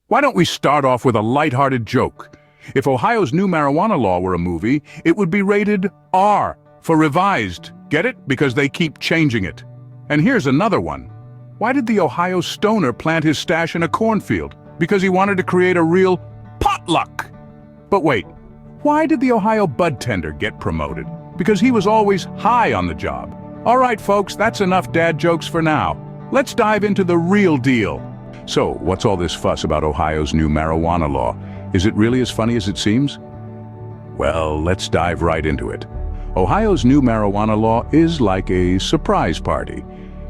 Why don't we start off with a lighthearted joke? If Ohio's new marijuana law were a movie, it would be rated R for revised. Get it? Because they keep changing it. And here's another one. Why did the Ohio stoner plant his stash in a cornfield? Because he wanted to create a real potluck. But wait, why did the Ohio bud tender get promoted? Because he was always high on the job. All right, folks, that's enough dad jokes for now. Let's dive into the real deal. So, what's all this fuss about Ohio's new marijuana law? Is it really as funny as it seems? Well, let's dive right into it. Ohio's new marijuana law is like a surprise party.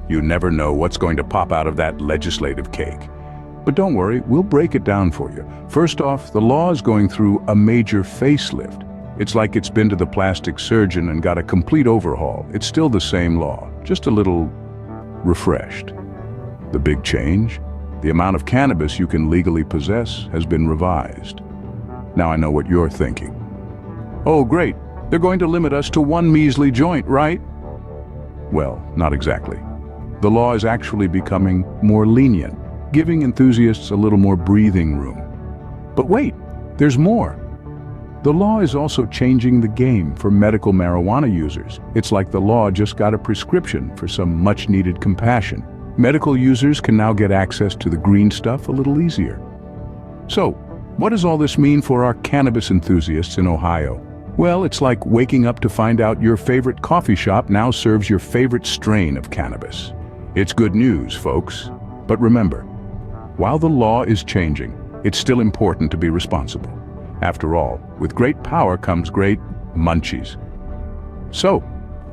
You never know what's going to pop out of that legislative cake. But don't worry, we'll break it down for you. First off, the law is going through a major facelift. It's like it's been to the plastic surgeon and got a complete overhaul. It's still the same law, just a little refreshed. The big change? The amount of cannabis you can legally possess has been revised. Now I know what you're thinking. Oh, great. They're going to limit us to one measly joint, right? Well, not exactly. The law is actually becoming more lenient, giving enthusiasts a little more breathing room. But wait, there's more. The law is also changing the game for medical marijuana users. It's like the law just got a prescription for some much-needed compassion. Medical users can now get access to the green stuff a little easier. So, what does all this mean for our cannabis enthusiasts in Ohio? Well, it's like waking up to find out your favorite coffee shop now serves your favorite strain of cannabis. It's good news, folks. But remember, while the law is changing, it's still important to be responsible. After all, with great power comes great munchies. So,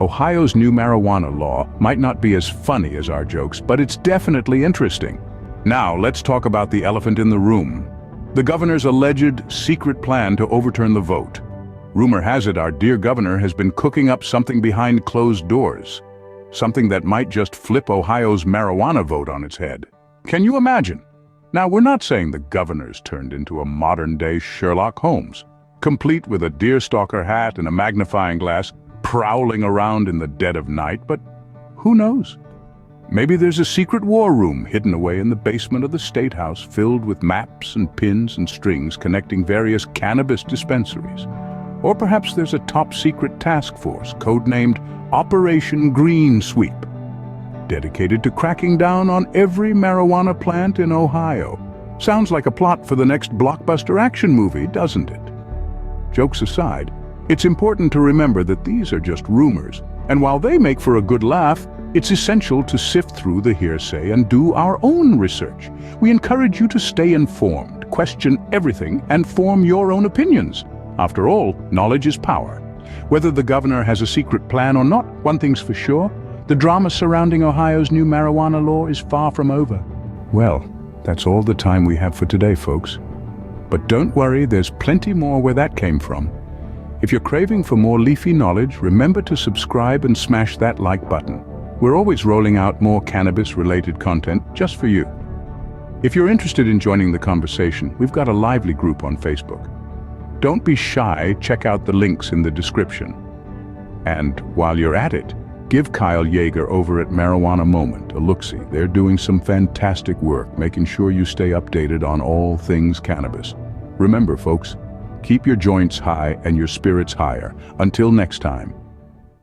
Ohio's new marijuana law might not be as funny as our jokes, but it's definitely interesting. Now, let's talk about the elephant in the room. The governor's alleged secret plan to overturn the vote. Rumor has it our dear governor has been cooking up something behind closed doors. Something that might just flip Ohio's marijuana vote on its head. Can you imagine? Now, we're not saying the governor's turned into a modern-day Sherlock Holmes, complete with a deerstalker hat and a magnifying glass, prowling around in the dead of night, but who knows? Maybe there's a secret war room hidden away in the basement of the State House filled with maps and pins and strings connecting various cannabis dispensaries. Or perhaps there's a top-secret task force codenamed Operation Green Sweep, dedicated to cracking down on every marijuana plant in Ohio. Sounds like a plot for the next blockbuster action movie, doesn't it? Jokes aside, it's important to remember that these are just rumors, and while they make for a good laugh, it's essential to sift through the hearsay and do our own research. We encourage you to stay informed, question everything, and form your own opinions. After all, knowledge is power. Whether the governor has a secret plan or not, one thing's for sure, the drama surrounding Ohio's new marijuana law is far from over. Well, that's all the time we have for today, folks. But don't worry, there's plenty more where that came from. If you're craving for more leafy knowledge, remember to subscribe and smash that like button. We're always rolling out more cannabis-related content just for you. If you're interested in joining the conversation, we've got a lively group on Facebook. Don't be shy, check out the links in the description. And while you're at it, give Kyle Yeager over at Marijuana Moment a look-see. They're doing some fantastic work, making sure you stay updated on all things cannabis. Remember, folks, keep your joints high and your spirits higher. Until next time.